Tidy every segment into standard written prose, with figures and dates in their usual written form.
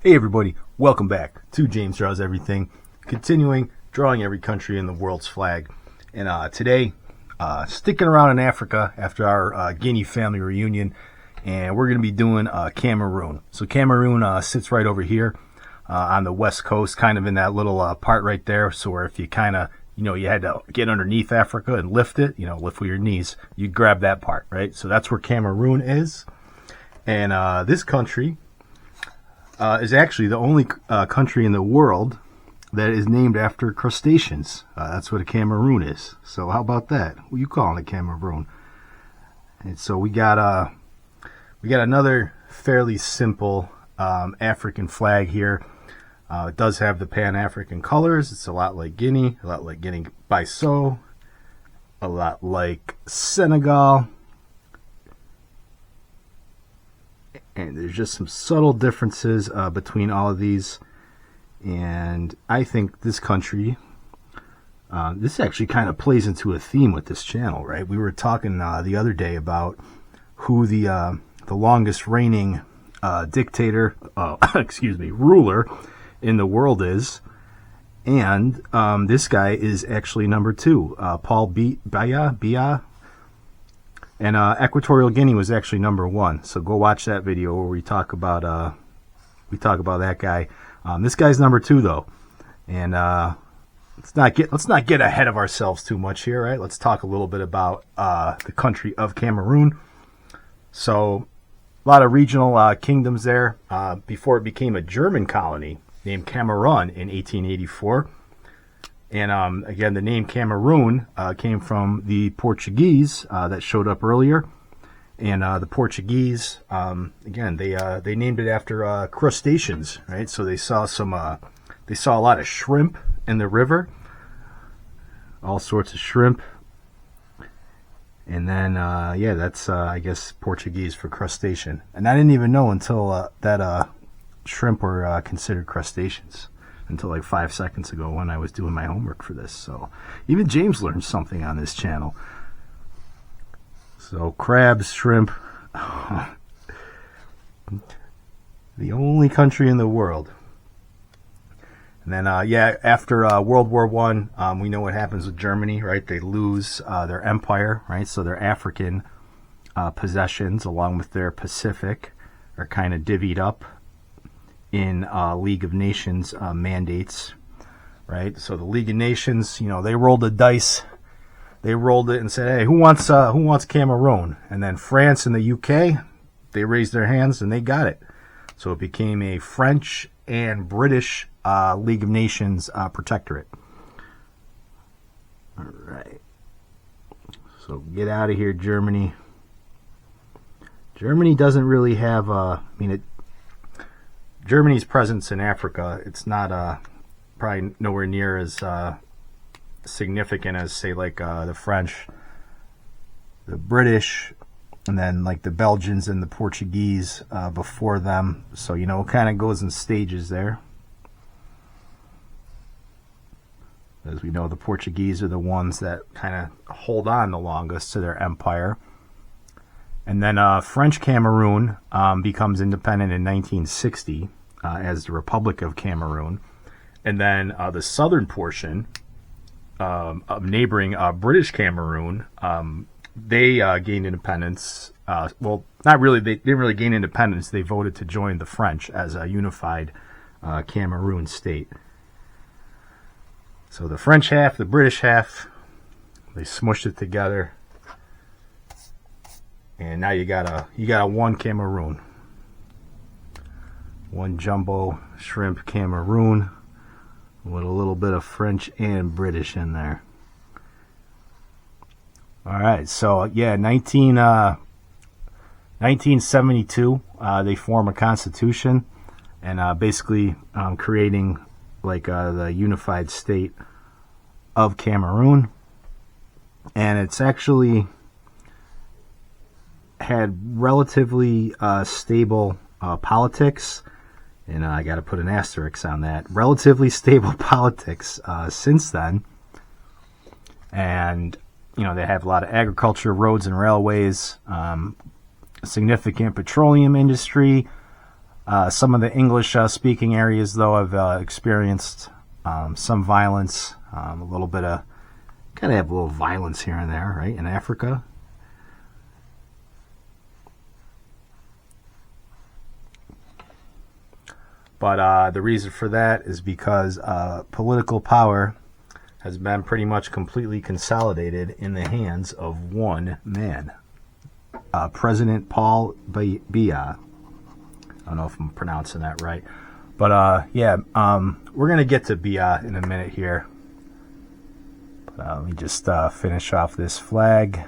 Hey everybody, welcome back to James Draws Everything, continuing drawing every country in the world's flag. And today, sticking around in Africa after our Guinea family reunion, and we're going to be doing Cameroon. So Cameroon sits right over here on the west coast, kind of in that little part right there. So where if you kind of, you had to get underneath Africa and lift it, lift with your knees, you grab that part, right? So that's where Cameroon is. And this country is actually the only country in the world that is named after crustaceans. That's what a Cameroon is. So how about that? What are you calling a Cameroon? And so we got another fairly simple African flag here. It does have the Pan-African colors. It's a lot like Guinea, a lot like Guinea-Bissau, a lot like Senegal. And there's just some subtle differences between all of these. And I think this country, this actually kind of plays into a theme with this channel, right? We were talking the other day about who the longest reigning dictator, ruler in the world is. And this guy is actually number 2, Paul Biya. And Equatorial Guinea was actually number 1. So go watch that video where we talk about that guy. This guy's number 2 though. And let's not get ahead of ourselves too much here, right? Let's talk a little bit about the country of Cameroon. So a lot of regional kingdoms there before it became a German colony named Cameroon in 1884. And again, the name Cameroon came from the Portuguese that showed up earlier. And the Portuguese, again, they named it after crustaceans, right? So they saw a lot of shrimp in the river, all sorts of shrimp. And then, that's, I guess, Portuguese for crustacean. And I didn't even know until that shrimp were considered crustaceans. Until like 5 seconds ago when I was doing my homework for this. So even James learned something on this channel. So crabs, shrimp, the only country in the world. And then after World War I, we know what happens with Germany, right? They lose their empire, right? So their African possessions along with their Pacific are kind of divvied up in League of Nations mandates, right? So the League of Nations, they rolled the dice, they rolled it and said, "Hey, who wants Cameroon?" And then France and the UK, they raised their hands and they got it. So it became a French and British League of Nations protectorate. All right. So get out of here, Germany. Germany doesn't really have Germany's presence in Africa, it's not probably nowhere near as significant as, say, like the French, the British, and then like the Belgians and the Portuguese before them. So, it kind of goes in stages there. As we know, the Portuguese are the ones that kind of hold on the longest to their empire. And then French Cameroon becomes independent in 1960 as the Republic of Cameroon. And then the southern portion of neighboring British Cameroon, they gained independence. Well, not really. They didn't really gain independence. They voted to join the French as a unified Cameroon state. So the French half, the British half, they smushed it together. And now you got a one Cameroon, one jumbo shrimp Cameroon with a little bit of French and British in there. All right, so 1972, they form a constitution and basically creating like the unified state of Cameroon, and it's actually had relatively stable politics, and I got to put an asterisk on that. Relatively stable politics since then, and they have a lot of agriculture, roads and railways, significant petroleum industry, Some of the English speaking areas, though, have experienced some violence, a little bit of, kind of have a little violence here and there, right, in Africa. But the reason for that is because political power has been pretty much completely consolidated in the hands of one man, President Paul Biya. I don't know if I'm pronouncing that right. But yeah, we're going to get to Biya in a minute here. But let me just finish off this flag.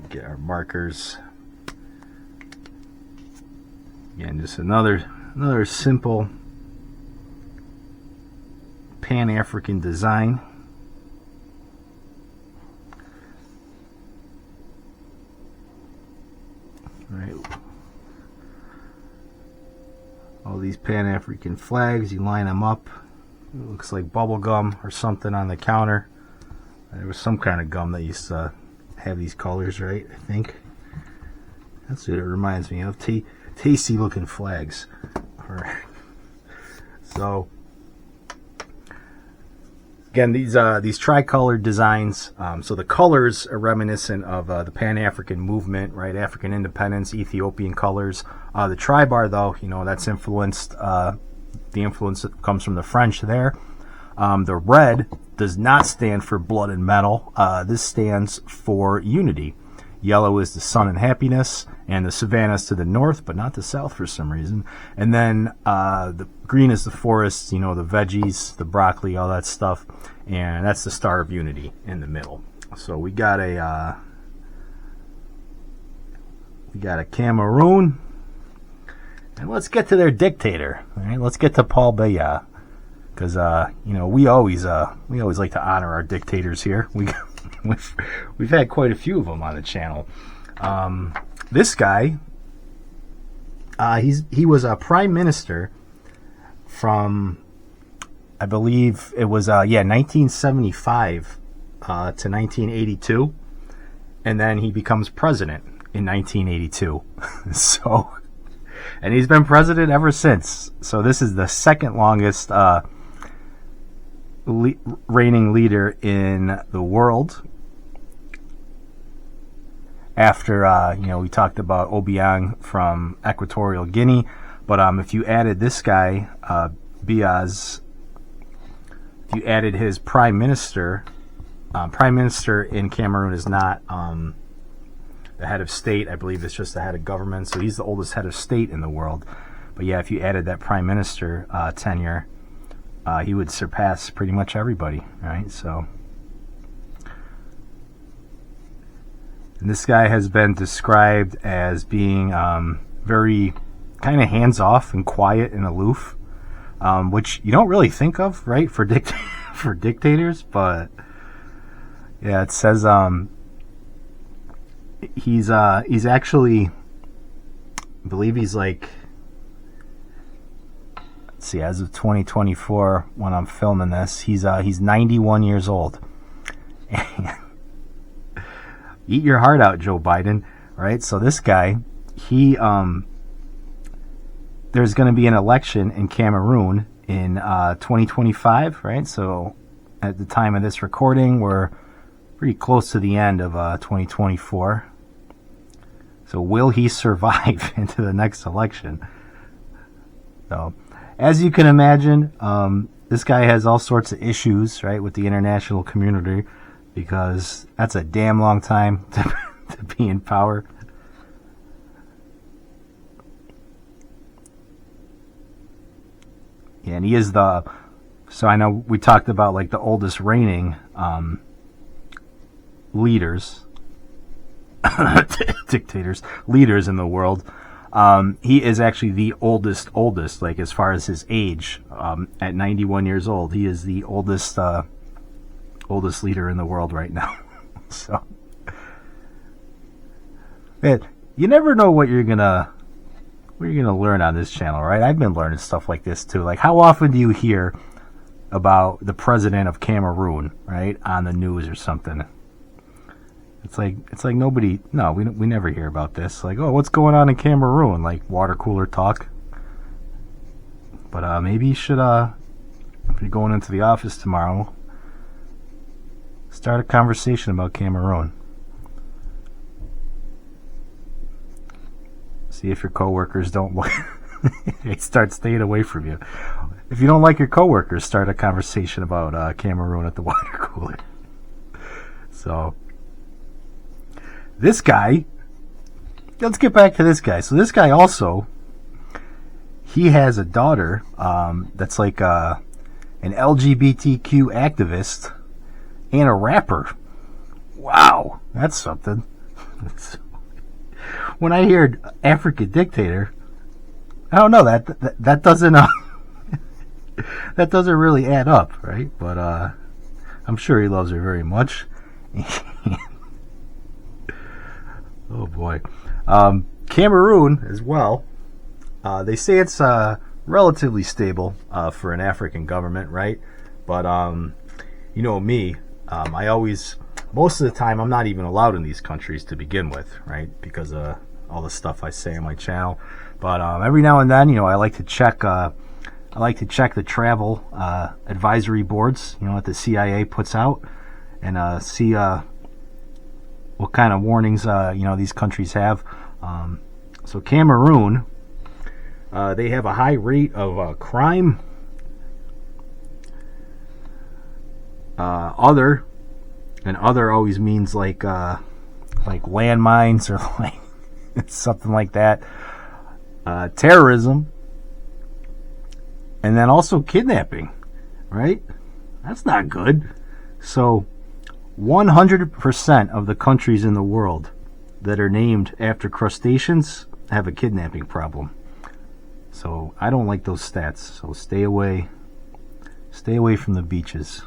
Get our markers. Again, just another simple Pan-African design. Right. All these Pan-African flags, you line them up. It looks like bubble gum or something on the counter. There was some kind of gum that used to have these colors, right? I think that's what it reminds me of. Tasty looking flags. All right. So again, these tricolored designs. So the colors are reminiscent of the Pan-African movement, right? African independence, Ethiopian colors. The tribar, though, that's influenced. The influence comes from the French there. The red does not stand for blood and metal. This stands for unity. Yellow is the sun and happiness, and the savannas to the north, but not the south for some reason. And then the green is the forest, the veggies, the broccoli, all that stuff. And that's the Star of Unity in the middle. So we got a Cameroon. And let's get to their dictator. All right, let's get to Paul Biya, because we always like to honor our dictators here. We've had quite a few of them on the channel. This guy, he was a prime minister from, I believe it was 1975 to 1982, and then he becomes president in 1982. So. And he's been president ever since. So this is the second longest reigning leader in the world. After, we talked about Obiang from Equatorial Guinea. But if you added this guy, Biya's, if you added his prime minister in Cameroon is not the head of state. I believe it's just the head of government. So he's the oldest head of state in the world. But yeah, if you added that prime minister tenure, he would surpass pretty much everybody, right? So, and this guy has been described as being very kind of hands-off and quiet and aloof, which you don't really think of, right, for for dictators. But yeah, it says he's actually, I believe he's like, let's see, as of 2024 when I'm filming this, he's 91 years old. Eat your heart out, Joe Biden, right? So this guy, there's going to be an election in Cameroon in 2025, right? So at the time of this recording, we're pretty close to the end of 2024. So will he survive into the next election? So, as you can imagine, this guy has all sorts of issues, right, with the international community, because that's a damn long time to be in power. Yeah, and he is so I know we talked about like the oldest reigning leaders, dictators, leaders in the world. He is actually the oldest, like as far as his age, at 91 years old. He is the oldest leader in the world right now. So, man, you never know what you're gonna learn on this channel, right? I've been learning stuff like this too. Like, how often do you hear about the president of Cameroon, right, on the news or something? It's like nobody. No, we never hear about this. Like, oh, what's going on in Cameroon? Like water cooler talk. But maybe you should if you're going into the office tomorrow, start a conversation about Cameroon. See if your coworkers don't like. They start staying away from you. If you don't like your coworkers, start a conversation about Cameroon at the water cooler. So, this guy, let's get back to this guy. So this guy also, he has a daughter that's like an LGBTQ activist and a rapper. Wow, that's something. When I heard African dictator, I don't know, that doesn't that doesn't really add up, right? But I'm sure he loves her very much. Oh boy. Cameroon as well. They say it's relatively stable for an African government, right? But you know me, most of the time I'm not even allowed in these countries to begin with, right? Because of all the stuff I say on my channel. But every now and then, I like to check the travel advisory boards, that the CIA puts out, and see what kind of warnings these countries have. So Cameroon, they have a high rate of crime. Other always means like landmines or like something like that. Terrorism, and then also kidnapping, right? That's not good. So 100% of the countries in the world that are named after crustaceans have a kidnapping problem. So I don't like those stats. So stay away from the beaches.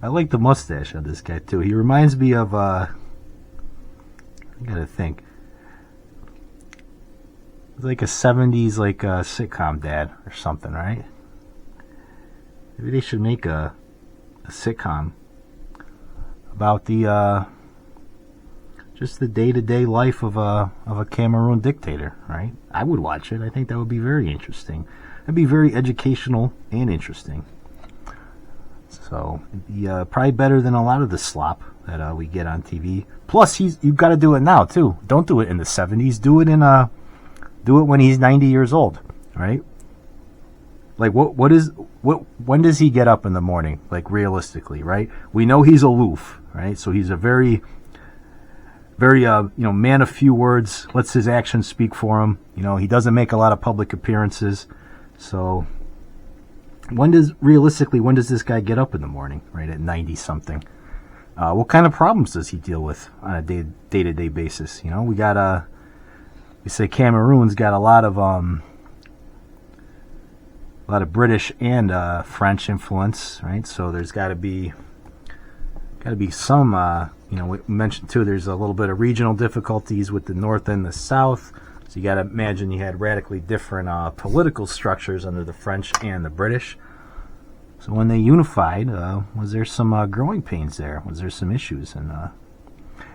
I like the mustache on this guy too. He reminds me of I gotta think. It's like a 70s sitcom dad or something, right? Maybe they should make a sitcom about the just the day-to-day life of a Cameroon dictator, right? I would watch it. I think that would be very interesting. It'd be very educational and interesting. So it'd be probably better than a lot of the slop that we get on TV. Plus, you've got to do it now too. Don't do it in the 70s. Do it when he's 90 years old, right? Like when does he get up in the morning? Like realistically, right? We know he's aloof, right? So he's a very man of few words. Lets his actions speak for him. He doesn't make a lot of public appearances. So when does this guy get up in the morning, right, at 90 something? What kind of problems does he deal with on a day-to-day basis? We say Cameroon's got a lot of British and French influence, right? So there's got to be some we mentioned too, there's a little bit of regional difficulties with the north and the south. So you got to imagine you had radically different political structures under the French and the British. So when they unified, was there some growing pains there? Was there some issues? And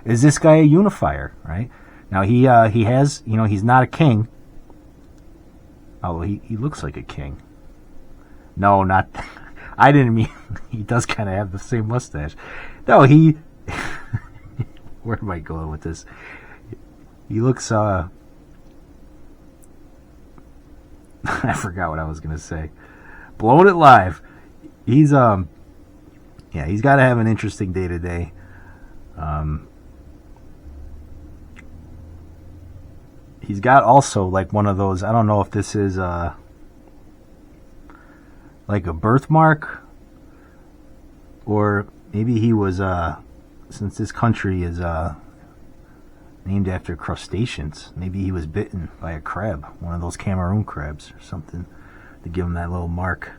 is this guy a unifier? Right now, he has he's not a king. Although he looks like a king. No, not. I didn't mean. He does kind of have the same mustache. No, he. Where am I going with this? He looks. I forgot what I was gonna say. Blowing it live. He's he's got to have an interesting day to day. He's got also like one of those. I don't know if this is like a birthmark, or maybe he was since this country is named after crustaceans. Maybe he was bitten by a crab, one of those Cameroon crabs or something, to give him that little mark.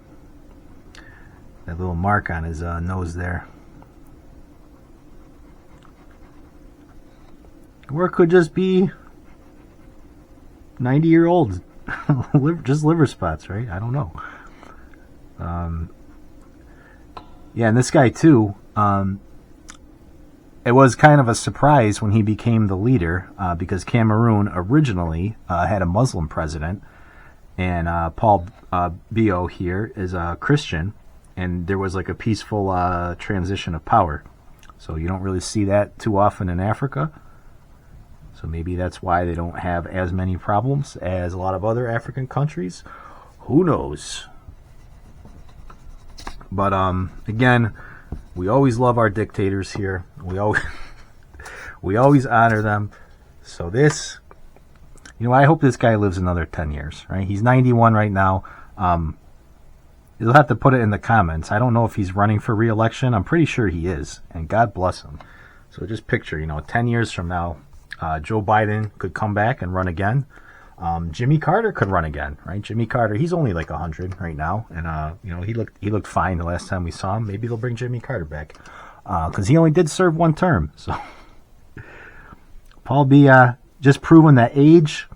That little mark on his nose there. Or it could just be 90-year-old. Just liver spots, right? I don't know. Yeah, and this guy too, it was kind of a surprise when he became the leader, because Cameroon originally had a Muslim president, and Paul Biya here is a Christian, and there was like a peaceful transition of power. So you don't really see that too often in Africa. So maybe that's why they don't have as many problems as a lot of other African countries. Who knows? But again, we always love our dictators here. We always honor them. So this, I hope this guy lives another 10 years, right? He's 91 right now. You'll have to put it in the comments. I don't know if he's running for re-election. I'm pretty sure he is, and God bless him. So just picture, 10 years from now, Joe Biden could come back and run again. Jimmy Carter could run again, right? Jimmy Carter, he's only like 100 right now, and he looked fine the last time we saw him. Maybe they'll bring Jimmy Carter back, because he only did serve one term. So Paul Biya just proving that age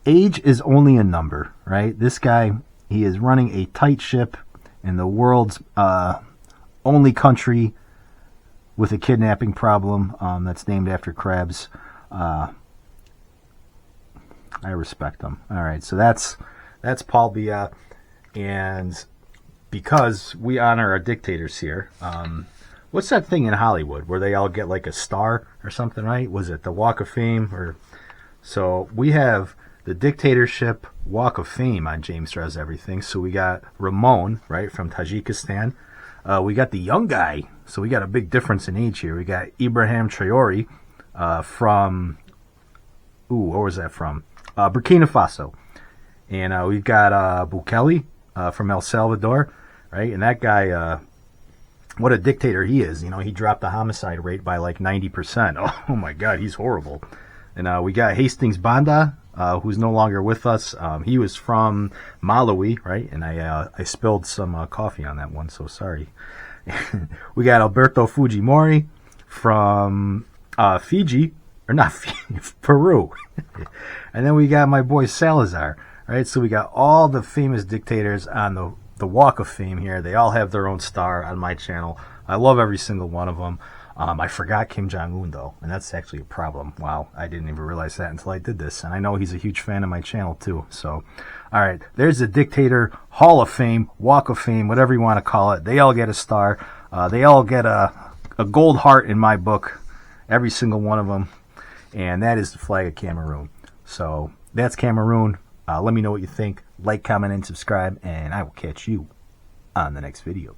is only a number, right? This guy, he is running a tight ship in the world's only country with a kidnapping problem that's named after crabs. I respect him. All right, so that's Paul Biya, and because we honor our dictators here, what's that thing in Hollywood where they all get like a star or something, right? Was it the Walk of Fame? So we have the Dictatorship Walk of Fame on James Does Everything. So we got Ramon, right, from Tajikistan. We got the young guy, so we got a big difference in age here. We got Ibrahim Traore from, where was that from? Burkina Faso. And we've got Bukele from El Salvador, right? And that guy, what a dictator he is. He dropped the homicide rate by like 90%. Oh my God, he's horrible. And we got Hastings Banda, who's no longer with us. He was from Malawi, right? And I spilled some coffee on that one, so sorry. We got Alberto Fujimori from Fiji, or not Fiji, Peru. And then we got my boy Salazar, right? So we got all the famous dictators on the Walk of Fame here. They all have their own star on my channel. I love every single one of them. I forgot Kim Jong-un, though, and that's actually a problem. Wow, I didn't even realize that until I did this. And I know he's a huge fan of my channel, too. So, all right, there's the Dictator Hall of Fame, Walk of Fame, whatever you want to call it. They all get a star. They all get a gold heart in my book, every single one of them. And that is the flag of Cameroon. So that's Cameroon. Let me know what you think. Like, comment, and subscribe, and I will catch you on the next video.